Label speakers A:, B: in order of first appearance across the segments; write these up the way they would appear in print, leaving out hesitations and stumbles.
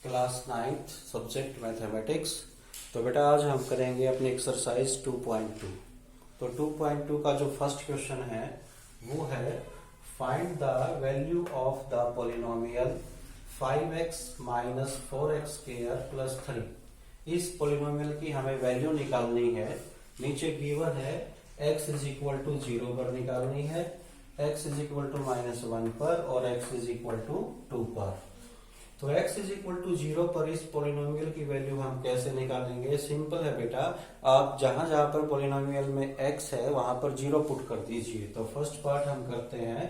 A: Class 9th subject mathematics. तो बेटा आज हम करेंगे अपनी एक्सरसाइज 2.2। तो 2.2 का जो फर्स्ट क्वेश्चन है वो है find the value of the polynomial 5x minus 4x square plus 3। इस पॉलिनोमियल की हमें वैल्यू निकालनी है। नीचे गिवन है x इज इक्वल टू 0 पर निकालनी है, x इज इक्वल टू -1 पर और x इज इक्वल टू 2 पर। तो x इज इक्वल टू 0 पर इस पोलिनोमियल की वैल्यू हम कैसे निकालेंगे? सिंपल है बेटा, आप जहां जहां पर पोलिनोमियल में x है वहां पर 0 पुट कर दीजिए। तो फर्स्ट पार्ट हम करते हैं।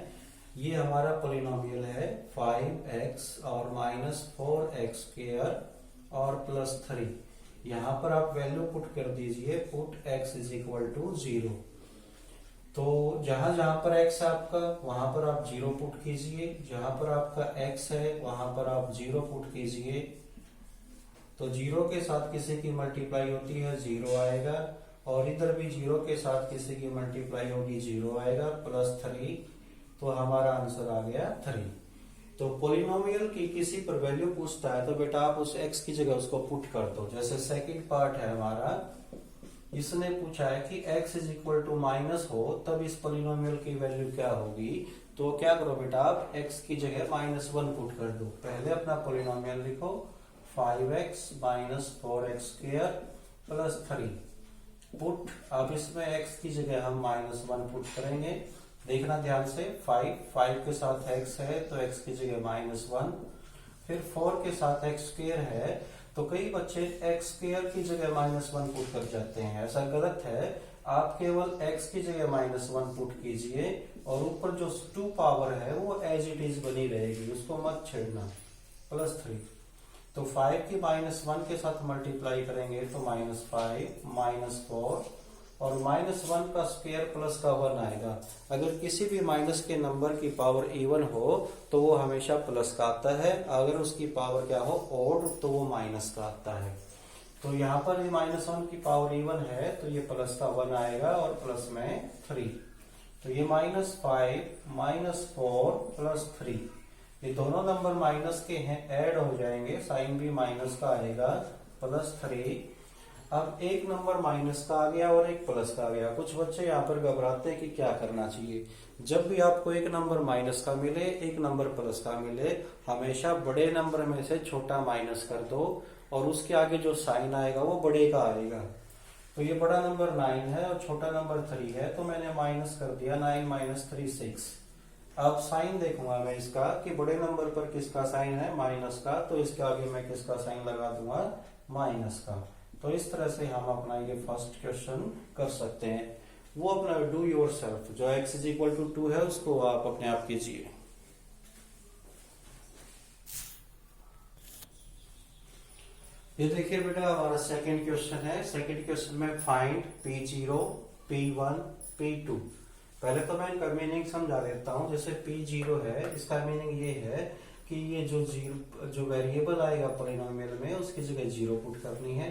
A: ये हमारा पोलिनोमियल है 5x और माइनस 4x स्क्वायर और प्लस 3। यहां पर आप वैल्यू पुट कर दीजिए, put x is equal to 0। तो जहां जहां पर x है आपका वहां पर आप 0 पुट कीजिए, जहां पर आपका x है वहां पर आप 0 पुट कीजिए। तो 0 के साथ किसी की मल्टीप्लाई होती है 0 आएगा, और इधर भी 0 के साथ किसी की मल्टीप्लाई होगी 0 आएगा, प्लस 3। तो हमारा आंसर आ गया 3। तो पोलिनोमियल की किसी पर वैल्यू पूछता है तो बेटा आप उस x की जगह उसको पुट कर दो। जैसे सेकंड पार्ट है हमारा, इसने पूछा है कि x is equal to minus हो तब इस पोलिनोमियल की वैल्यू क्या होगी। तो क्या करो बेटा, आप x की जगह -1 पुट कर दो। पहले अपना पोलिनोमियल लिखो 5x minus 4x square plus 3 put. अब इसमें x की जगह हम -1 पुट करेंगे। देखना ध्यान से, 5 के साथ x है तो x की जगह -1, फिर 4 के साथ x स्क्वायर है। तो कई बच्चे x स्क्वायर की जगह -1 पुट कर जाते हैं, ऐसा गलत है। आप केवल x की जगह -1 पुट कीजिए और ऊपर जो 2 पावर है वो एज इट इज बनी रहेगी, उसको मत छेड़ना, प्लस 3। तो 5 की -1 के साथ मल्टीप्लाई करेंगे तो -5 -4 और -1 का स्क्वायर प्लस का 1 आएगा। अगर किसी भी माइनस के नंबर की पावर इवन हो तो वो हमेशा प्लस का आता है, अगर उसकी पावर क्या हो ऑड तो वो माइनस का आता है। तो यहाँ पर ये -1 की पावर इवन है तो ये प्लस का 1 आएगा और प्लस में 3। तो ये -5 -4 प्लस 3, ये दोनों नंबर माइनस के हैं, ऐड हो जाएंगे, साइन भी माइनस का आएगा, प्लस 3। अब एक नंबर माइनस का आ गया और एक प्लस का आ गया। कुछ बच्चे यहाँ पर घबराते हैं कि क्या करना चाहिए। जब भी आपको एक नंबर माइनस का मिले एक नंबर प्लस का मिले, हमेशा बड़े नंबर में से छोटा माइनस कर दो और उसके आगे जो साइन आएगा वो बड़े का आएगा। तो ये बड़ा नंबर 9 है और छोटा नंबर 3 है, तो मैंने माइनस कर दिया, 9 - 3 6। अब साइन देखूंगा मैं इसका कि बड़े नंबर पर किसका साइन है, माइनस का, तो इसके आगे मैं किसका साइन लगा दूंगा, माइनस का। तो इस तरह से हम अपना ये फर्स्ट क्वेश्चन कर सकते हैं। वो अपना डू योर सेल्फ, जो x इज इक्वल टू 2 है उसको आप अपने आप कीजिए। ये देखिए बेटा, हमारा सेकंड क्वेश्चन है। सेकंड क्वेश्चन में फाइंड P0 P1 P2। पहले तो मैं इनका मीनिंग समझा देता हूं। जैसे P0 है, इसका मीनिंग ये है कि ये जो वेरिएबल आएगा पोलिनोमियल में उसकी जगह 0 पुट करनी है।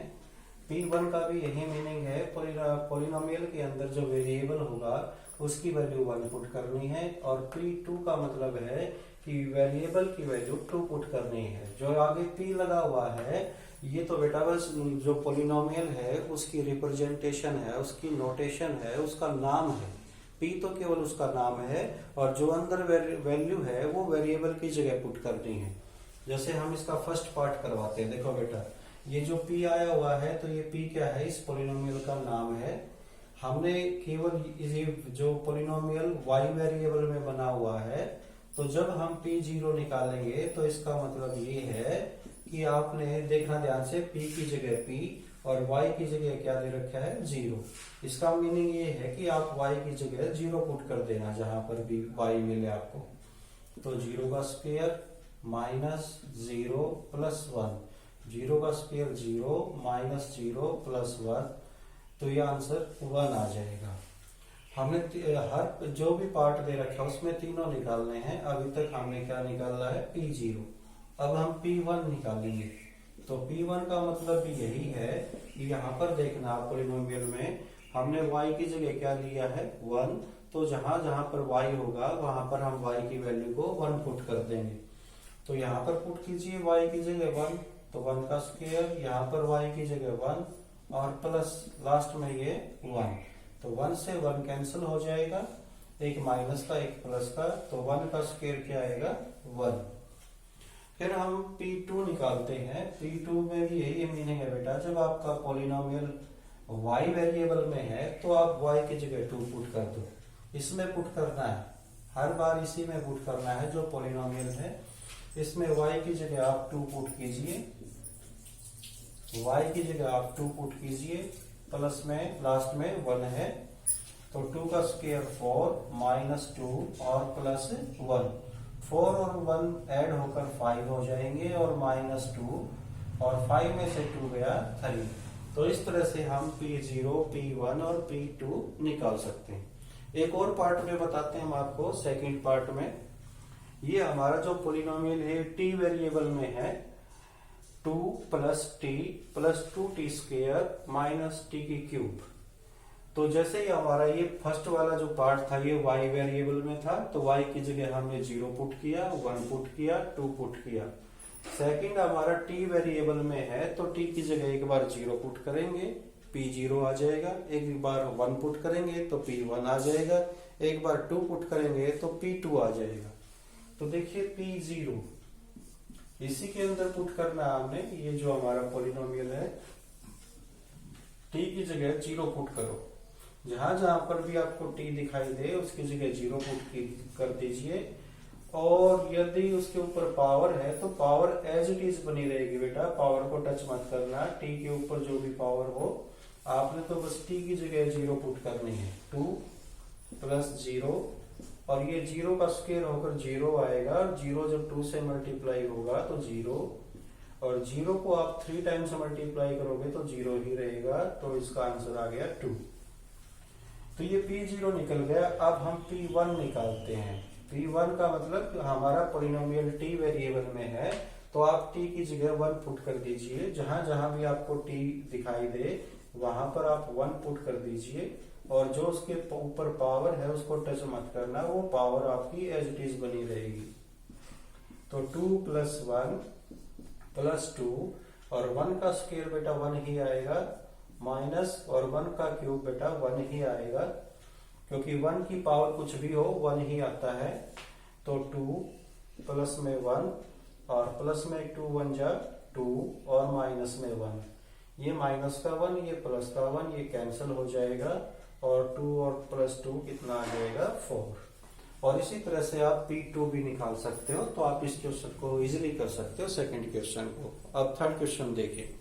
A: P1 का भी यही मीनिंग है, पोलिनोमियल के अंदर जो वेरिएबल होगा उसकी वैल्यू 1 पुट करनी है। और P2 का मतलब है कि वेरिएबल की वैल्यू 2 पुट करनी है। जो आगे P लगा हुआ है ये तो बेटा बस जो पोलिनोमियल है उसकी रिप्रेजेंटेशन है, उसकी नोटेशन है, उसका नाम है। P तो केवल उसका नाम है और जो अंदर वैल्यू है वो वेरिएबल की जगह पुट करनी है। जैसे हम इसका फर्स्ट पार्ट करवाते हैं। देखो बेटा, ये जो P आया हुआ है तो ये P क्या है, इस पोलिनोमियल का नाम है। हमने केवल ये जो पोलिनोमियल y वेरिएबल में बना हुआ है, तो जब हम P0 निकालेंगे तो इसका मतलब ये है कि आपने देखना ध्यान से, P की जगह P और y की जगह क्या दे रखा है, 0। इसका मीनिंग ये है कि आप y की जगह 0 पुट कर देना जहां पर भी y मिले आपको। तो 0 का स्क्वायर -0 प्लस 1, 0 का स्क्वायर 0 -0 प्लस 1, तो ये आंसर 1 आ जाएगा। हमने हर जो भी पार्ट दे रखा है उसमें तीनों निकालने हैं। अभी तक हमने क्या निकाला है, P0। अब हम P1 निकालेंगे। तो P1 का मतलब भी यही है कि यहाँ पर देखना, पोलिनोमियल में हमने y की जगह क्या लिया है, 1। तो जहां जहां पर y होगा वहां पर हम y की वैल्यू को 1 पुट कर देंगे। तो यहाँ पर पुट कीजिए y की जगह 1, तो 1 का स्क्वायर, यहाँ पर y की जगह 1 और प्लस लास्ट में ये 1, तो 1 से 1 कैंसिल हो जाएगा, एक माइनस का एक प्लस का, तो 1 का स्क्वायर क्या आएगा 1। फिर हम P2 निकालते हैं। P2 में भी यही मीनिंग है बेटा, जब आपका पॉलिनोमियल y वेरिएबल में है तो आप y की जगह 2 पुट कर दो, इसमें पुट करना है, हर बार इसी में पुट करना है जो पॉलिनोमियल है, इसमें y की जगह आप 2 पुट कीजिए, y की जगह आप 2 पुट कीजिए, प्लस में लास्ट में 1 है, तो 2 का स्क्वायर 4 माइनस 2 और प्लस 1, 4 और 1 ऐड होकर 5 हो जाएंगे और माइनस 2 और 5 में से 2 गया 3। तो इस तरह से हम P0, P1 और P2 निकाल सकते हैं। एक और पार्ट में बताते हैं हम आपको, सेकंड पार्ट में। ये हमारा जो पॉलिनोमियल है t वेरिएबल में है, 2 plus T plus 2t square minus T की क्यूब। तो जैसे ही हमारा ये फर्स्ट वाला जो पार्ट था ये y वेरिएबल में था, तो y की जगह हमने 0 पुट किया, 1 पुट किया, 2 पुट किया। सेकंड हमारा t वेरिएबल में है, तो t की जगह एक बार 0 पुट करेंगे, P0 आ जाएगा, एक बार 1 पुट करेंगे तो P1 आ जाएगा, एक बार 2 पुट करेंगे तो P2 आ जाएगा। तो देखिए P0 इसी के अंदर पुट करना हमने, ये जो हमारा पॉलिनोमियल है, t की जगह 0 पुट करो, जहां जहां पर भी आपको t दिखाई दे उसकी जगह 0 पुट कर दीजिए, और यदि उसके ऊपर पावर है तो पावर एज इट इज बनी रहेगी बेटा, पावर को टच मत करना, t के ऊपर जो भी पावर हो आपने तो बस t की जगह 0 पुट करनी है, 2 प्लस 0, और ये 0 का स्क्वायर होकर 0 आएगा, 0 जब 2 से मल्टीप्लाई होगा तो 0, और 0 को आप 3 टाइम्स मल्टीप्लाई करोगे तो 0 ही रहेगा, तो इसका आंसर आ गया 2। तो ये P0 निकल गया। अब हम P1 निकालते हैं। P1 का मतलब हमारा पॉलिनोमियल t वेरिएबल में है, तो आप t की जगह 1 पुट कर दीजिए, जहां जहां भी आपको t दिखाई दे वहां पर आप 1 पुट कर दीजिए, और जो उसके ऊपर पावर है उसको टच मत करना, वो पावर आपकी एज इट इज बनी रहेगी। तो 2 प्लस 1 प्लस 2, और 1 का स्क्वायर बेटा 1 ही आएगा, माइनस और 1 का क्यूब बेटा 1 ही आएगा, क्योंकि 1 की पावर कुछ भी हो 1 ही आता है। तो 2 प्लस में 1 और प्लस में 2 1 जा 2 और माइनस में 1, ये माइनस का 1 ये प्लस का 1 ये कैंसिल हो जाएगा, और 2 और प्लस 2 कितना आ जाएगा 4। और इसी तरह से आप P2 भी निकाल सकते हो। तो आप इस क्वेश्चन को इजीली कर सकते हो, सेकंड क्वेश्चन को। अब थर्ड क्वेश्चन देखिए।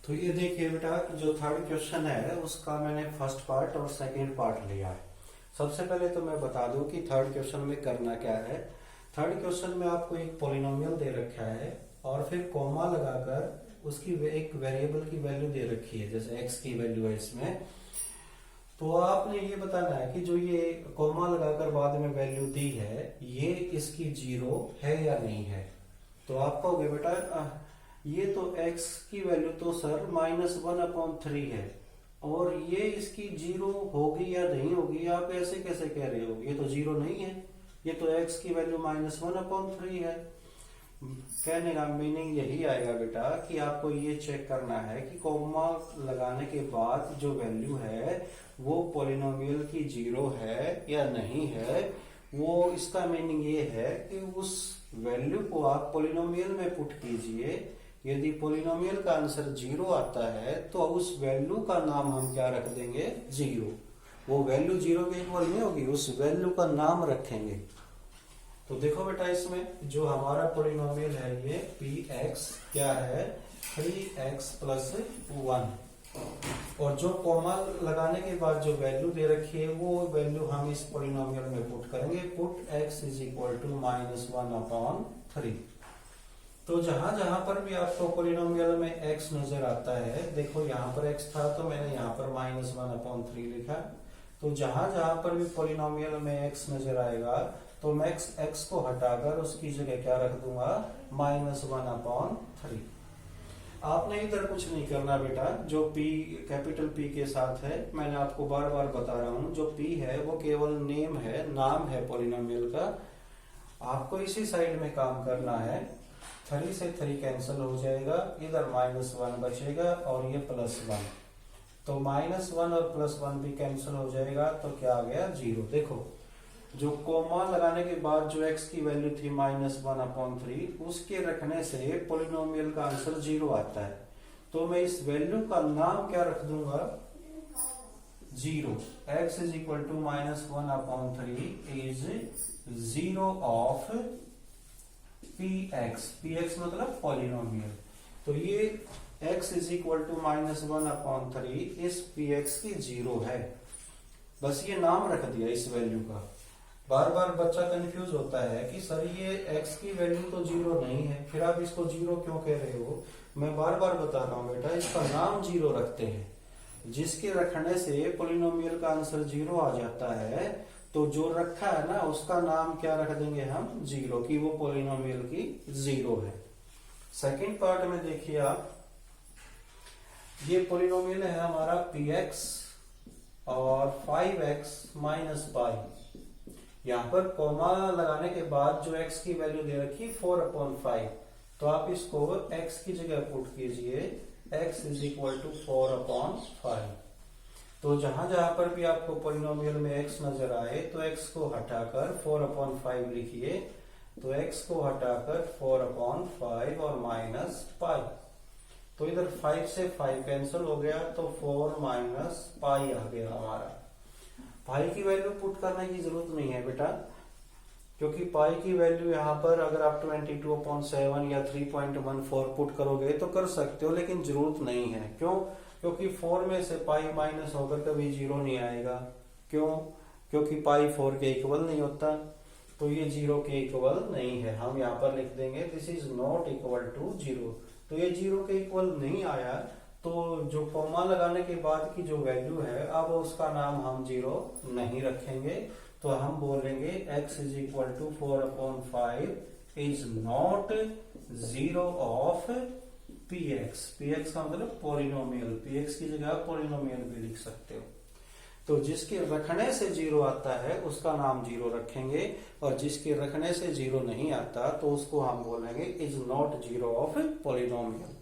A: तो ये देखिए बेटा, जो थर्ड क्वेश्चन है उसका मैंने फर्स्ट पार्ट और सेकंड पार्ट लिया है। सबसे पहले तो मैं बता दूं कि थर्ड क्वेश्चन में करना क्या है। थर्ड क्वेश्चन में आपको एक पॉलिनोमियल दे रखा है और फिर कॉमा लगाकर उसकी एक वेरिएबल की वैल्यू दे रखी है, जैसे x की वैल्यू है इसमें। तो आपने ये बताना है कि जो ये कॉमा लगाकर बाद में वैल्यू दी है ये इसकी 0 है या नहीं है। तो आप कहोगे बेटा ये तो x की वैल्यू तो सर -1/3 है, और ये इसकी 0 होगी या नहीं होगी, आप ऐसे कैसे कह रहे हो, ये तो 0 नहीं है, ये तो x की वैल्यू -1/3 है। कहने का मीनिंग यही आएगा बेटा कि आपको ये चेक करना है कि कॉमा लगाने के बाद जो वैल्यू है वो पॉलिनोमियल की 0 है या नहीं है। वो इसका मीनिंग ये है कि उस वैल्यू को आप पॉलिनोमियल में पुट कीजिए। यदि पॉलिनोमियल का आंसर 0 आता है तो उस वैल्यू का नाम हम क्या रख देंगे 0। वो वैल्यू 0 के इक्वल नहीं होगी, उस वैल्यू का नाम रखेंगे। तो देखो बेटा, इसमें जो हमारा पॉलिनोमियल है ये px क्या है 3x + 1, और जो कॉमा लगाने के बाद जो वैल्यू दे रखी है वो वैल्यू हम इस पॉलिनोमियल में पुट करेंगे। Put x = -1/3। तो जहां जहां पर भी आपको पॉलिनोमियल में x नजर आता है, देखो यहाँ पर x था तो मैंने यहाँ पर -1/3 लिखा। तो जहां जहां पर भी पॉलिनोमियल में x नजर आएगा तो मैं x को हटाकर उसकी जगह क्या रख दूंगा -1/3। आपने इधर कुछ नहीं करना बेटा, जो p कैपिटल P के साथ है, मैंने आपको बार बार बता रहा हूं, जो p है वो केवल नेम है, नाम है पॉलिनोमियल का। आपको इसी साइड में काम करना है। 3 से 3 कैंसिल हो जाएगा, इधर -1 बचेगा और ये +1, तो -1 और +1 भी कैंसिल हो जाएगा, तो क्या आ गया 0। देखो जो कोमा लगाने के बाद जो x की वैल्यू थी -1/3, उसके रखने से पोलिनोमियल का आंसर 0 आता है। तो मैं इस वैल्यू का नाम क्या रख दूंगा, 0। x is equal to -1/3 is 0 of px। px मतलब पोलिनोमियल। तो ये x इज इक्वल टू -1/3 इस px की 0 है। बस ये नाम रख दिया इस वैल्यू का। बार बार बच्चा कंफ्यूज होता है कि सर ये x की वैल्यू तो 0 नहीं है, फिर आप इसको 0 क्यों कह रहे हो। मैं बार बार बता रहा हूँ बेटा, इसका नाम 0 रखते हैं, जिसके रखने से पोलिनोमियल का आंसर 0 आ जाता है। तो जो रखा है ना उसका नाम क्या रख देंगे हम, 0, कि वो पोलिनोमियल की 0 है। सेकंड पार्ट में देखिए आप, ये पोलिनोमियल है हमारा px और 5x माइनस पाई। यहाँ पर कोमा लगाने के बाद जो x की वैल्यू दे रखी 4/5, तो आप इसको x की जगह पुट कीजिए, x इज इक्वल टू 4/5। तो जहां जहां पर भी आपको पोलिनोमियल में x नजर आए तो x को हटाकर 4/5 लिखिए। तो x को हटाकर 4/5 और माइनस पाई, तो इधर 5 से 5 कैंसिल हो गया, तो 4 माइनस पाई आ गया हमारा। पाई की वैल्यू पुट करने की जरूरत नहीं है बेटा, क्योंकि पाई की वैल्यू यहाँ पर अगर आप 22/7 या 3.14 पुट करोगे तो कर सकते हो, लेकिन जरूरत नहीं है। क्यों? क्योंकि 4 में से पाई माइनस होकर कभी 0 नहीं आएगा। क्यों? क्योंकि पाई 4 के इक्वल नहीं होता, तो ये 0 के इक्वल नहीं है। हम यहाँ पर लिख देंगे this is not equal to 0। तो ये 0 के इक्वल नहीं आया, तो जो कॉमा लगाने के बाद की जो वैल्यू है अब उसका नाम हम 0 नहीं रखेंगे। तो हम बोलेंगे x is equal to 4/5 is not 0 of px। px का मतलब पोलिनोमियल, px की जगह पोलिनोमियल भी लिख सकते हो। तो जिसके रखने से 0 आता है उसका नाम 0 रखेंगे, और जिसके रखने से 0 नहीं आता तो उसको हम बोलेंगे इज नॉट 0 ऑफ पोलिनोमियल।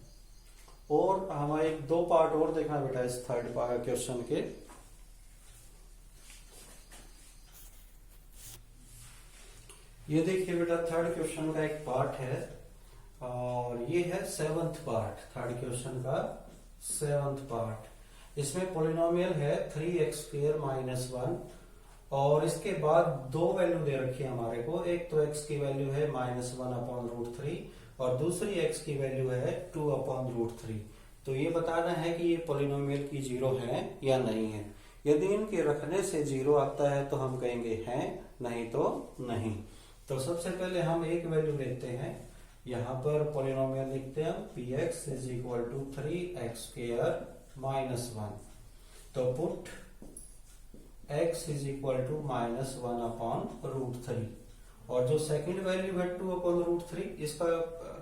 A: और हमारे 2 पार्ट और देखना बेटा इस थर्ड क्वेश्चन के। ये देखिए बेटा, थर्ड क्वेश्चन का एक पार्ट है और ये है 7th पार्ट, थर्ड क्वेश्चन का 7th पार्ट। इसमें पोलिनोमियल है 3x² - 1, और इसके बाद 2 वैल्यू दे रखी है हमारे को। एक तो x की वैल्यू है -1/√3 और दूसरी x की वैल्यू है 2/√3। तो ये बताना है कि ये पोलिनोमियल की 0 है या नहीं है। यदि इनके रखने से 0 आता है तो हम कहेंगे हैं, नहीं तो नहीं। तो सबसे पहले हम एक वैल्यू लेते हैं, यहाँ पर पोलिनोमियल लिखते हैं px is equal to 3x² - 1। तो put x is equal to -1/√3, और जो सेकंड वैल्यू है 2/√3, इसका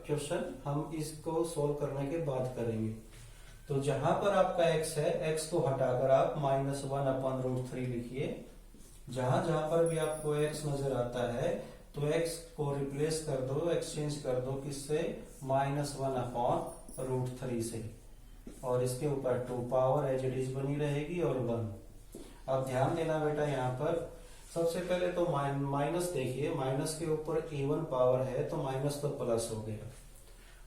A: क्वेश्चन हम इसको सोल्व करने के बाद करेंगे। तो जहां पर आपका x है, x को हटाकर आप -1/√3 लिखिए। जहां जहां पर भी आपको x नजर आता है तो x को रिप्लेस कर दो, एक्सचेंज कर दो किससे, -1/√3 से, और इसके ऊपर 2 पावर एज इट इज बनी रहेगी और 1। अब ध्यान देना बेटा, यहाँ पर सबसे पहले तो माइनस देखिए, माइनस के ऊपर a1 पावर है तो माइनस तो प्लस हो गया।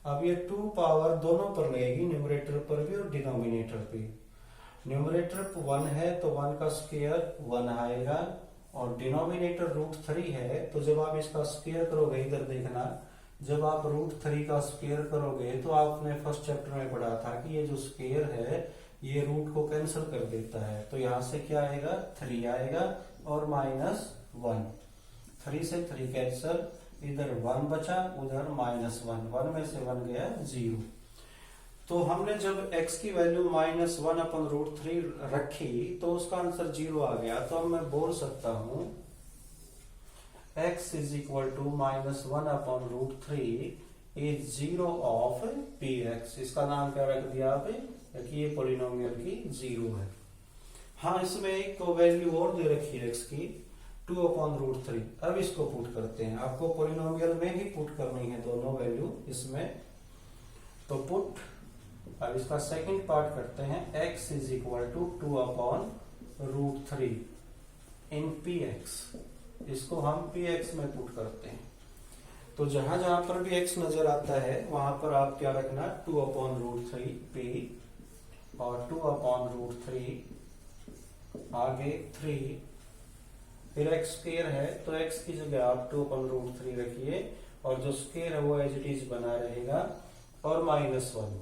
A: अब ये 2 पावर दोनों पर लगेगी, न्यूमरेटर पर भी और डिनोमिनेटर पे। न्यूमरेटर 1 है तो 1 का स्क्वायर 1 आएगा, और डिनोमिनेटर √3 है, तो जब आप इसका स्क्वायर करोगे, इधर देखना, जब आप √3 का स्क्वायर करोगे तो आपने फर्स्ट चैप्टर में पढ़ा था कि ये जो स्क्वायर है ये रूट को कैंसिल कर देता है। तो यहां से क्या आएगा, 3 आएगा और -1। 3 से 3 कैंसिल, इधर 1 बचा, उधर -1, 1 में से 1 गया 0। तो हमने जब x की वैल्यू -1/√3 रखी तो उसका आंसर 0 आ गया। तो अब मैं बोल सकता हूं x is equal to -1/√3 is 0 of px। इसका नाम क्या रख दिया आपने, कि ये पोलिनोमियल की 0 है। हाँ, इसमें एक वैल्यू और दे रखी है x की 2/√3। अब इसको पुट करते हैं, आपको पॉलिनोमियल में ही पुट करनी है दोनों वैल्यू इसमें। तो पुट, अब इसका सेकंड पार्ट करते हैं, x is equal to 2/√3 in px। इसको हम px में पुट करते हैं। तो जहां जहां पर भी x नजर आता है वहां पर आप क्या रखना, 2/√3 p और 2/√3 आगे 3, फिर x स्क्वायर है तो x की जगह आप 2/√3 रखिए और जो स्क्वायर है वो एज इट इज बना रहेगा और -1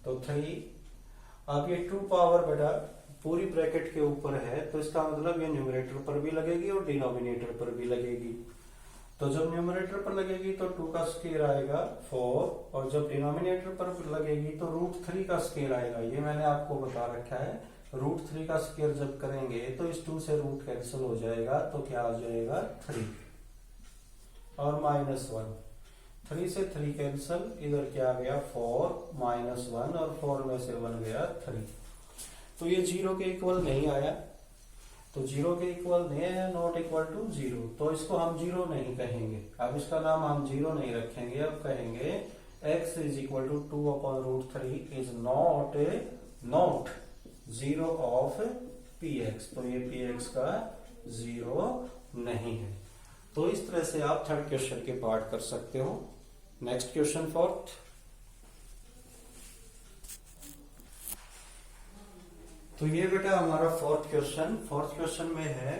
A: तो 3। अब ये 2 पावर बेटा पूरी ब्रैकेट के ऊपर है तो इसका मतलब ये न्यूमरेटर पर भी लगेगी और डिनोमिनेटर पर भी लगेगी। तो जब न्यूमरेटर पर लगेगी तो 2 का स्क्वायर आएगा 4 और जब डिनोमिनेटर पर लगेगी तो √3 का स्क्वायर आएगा। ये मैंने आपको बता रखा है, √3 का स्क्वायर जब करेंगे तो इस 2 से रूट कैंसिल हो जाएगा तो क्या आ जाएगा 3 और -1। 3 से 3 कैंसिल, इधर क्या आ गया 4 -1 और 4 में से 1 गया 3। तो ये 0 के इक्वल नहीं आया, तो 0 के इक्वल नहीं है, नॉट इक्वल टू 0, तो इसको हम 0 नहीं कहेंगे। अब इसका नाम हम 0 नहीं रखेंगे, अब कहेंगे x is equal to 2/√3 is not 0 of px। तो ये px का 0 नहीं है। तो इस तरह से आप थर्ड क्वेश्चन के पार्ट कर सकते हो। Next question fourth. तो ये बेटा हमारा फोर्थ क्वेश्चन में है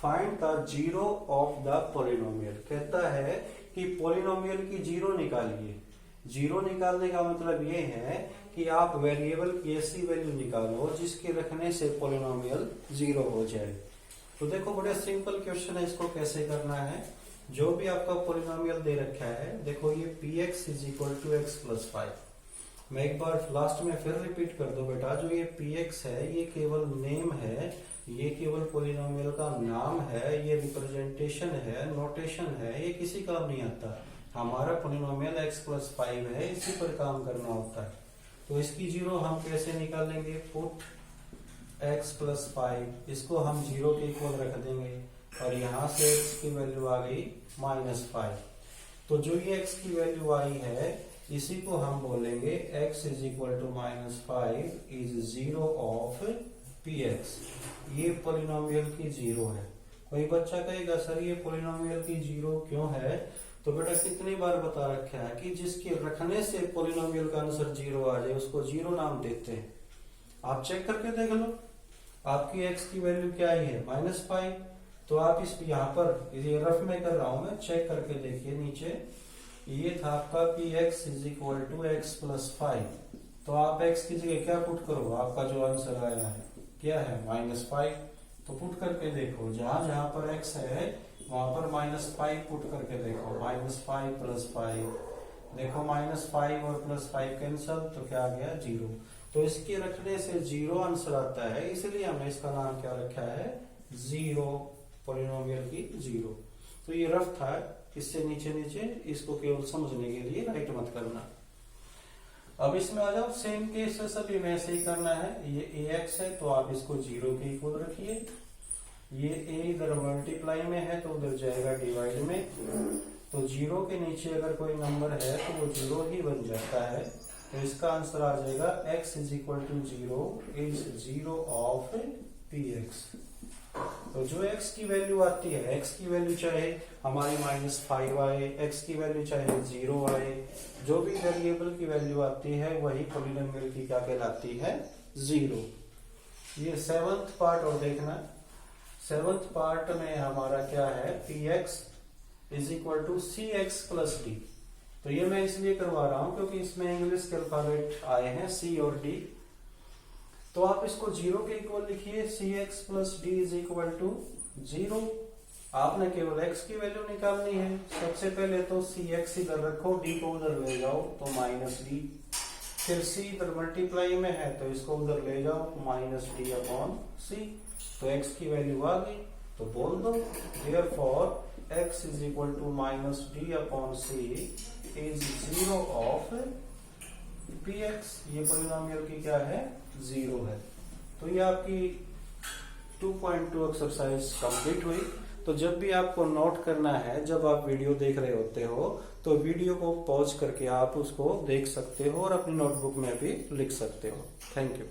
A: find the zero of the polynomial. कहता है कि पॉलिनोमियल की जीरो निकालिए। जीरो निकालने का मतलब ये है कि आप वेरिएबल की ऐसी वैल्यू निकालो जिसके रखने से पॉलिनोमियल जीरो हो जाए। तो देखो बड़ा सिंपल क्वेश्चन है, इसको कैसे करना है। जो भी आपका पॉलिनोमियल दे रखा है, देखो ये px is equal to x + 5। मैं एक बार लास्ट में फिर रिपीट कर दो बेटा, जो ये px है ये केवल नेम है, ये केवल पॉलिनोमियल का नाम है, ये रिप्रेजेंटेशन है, नोटेशन है, ये किसी काम नहीं आता। हमारा पॉलिनोमियल x + 5 है, इसी पर काम करना होता है। तो इसकी जीरो हम कैसे निकालेंगे, पुट x + 5, इसको हम जीरो के इक्वल रख देंगे और यहां से x की वैल्यू आ गई -5। तो जो ये x की वैल्यू आई है इसी को हम बोलेंगे x is equal to -5 is 0 of px। ये पॉलिनोमियल की जीरो है। कोई बच्चा कहेगा सर ये पॉलिनोमियल की जीरो क्यों है, तो बेटा कितनी बार बता रखा है कि जिसके रखने से पॉलिनोमियल का आंसर जीरो आ जाए उसको जीरो नाम देते हैं। आप चेक करके देख लो, आपकी x की वैल्यू क्या आई है -5। तो आप इस यहाँ पर ये रफ में कर रहा हूं मैं, चेक करके देखिए नीचे ये था आपका कि x is equal to x + 5। तो आप x की जगह क्या पुट करो, आपका जो आंसर आया है क्या है -5। तो पुट करके देखो, जहां जहां पर x है वहां पर -5 पुट करके देखो, -5 + 5, देखो -5 और +5 कैंसल, तो क्या आ गया 0। तो इसके रखने से 0 आंसर आता है, इसलिए हमने इसका नाम क्या रखा है, जीरो, पॉलिनोमियल की जीरो। तो ये रफ था, इससे नीचे नीचे इसको केवल समझने के लिए राइट मत करना। अब इसमें आ जाओ, सेम केस है, सभी में ऐसे ही करना है। ये ax है तो आप इसको 0 के इक्वल रखिए। ये a इधर मल्टीप्लाई में है तो उधर जाएगा डिवाइड में। तो 0 के नीचे अगर कोई नंबर है तो वो 0 ही बन जाता है। तो इसका आंसर आ जाएगा x is equal to 0 is 0 of px। तो जो x की वैल्यू आती है, x की वैल्यू चाहे हमारी -5 आए, x की वैल्यू चाहे 0 आए, जो भी वेरिएबल की वैल्यू आती है वही पॉलिनोमियल की क्या कहलाती है, 0। ये 7th पार्ट और देखना, 7th पार्ट में हमारा क्या है, px is equal to cx + d। तो ये मैं इसलिए करवा रहा हूं क्योंकि इसमें इंग्लिश के अल्फाबेट आए हैं c और d। तो आप इसको 0 के इक्वल लिखिए, cx + d is equal to 0। आपने केवल x की वैल्यू निकालनी है। सबसे पहले तो cx इधर रखो, d को उधर ले जाओ तो -d, फिर c इधर मल्टीप्लाई में है तो इसको उधर ले जाओ -d/c। तो x की वैल्यू आ गई तो बोल दो therefore x is equal to -d/c is 0 of px। ये पॉलिनोमियल की क्या है, 0 है। तो ये आपकी 2.2 एक्सरसाइज कंप्लीट हुई। तो जब भी आपको नोट करना है, जब आप वीडियो देख रहे होते हो तो वीडियो को पॉज करके आप उसको देख सकते हो और अपनी नोटबुक में भी लिख सकते हो। Thank you.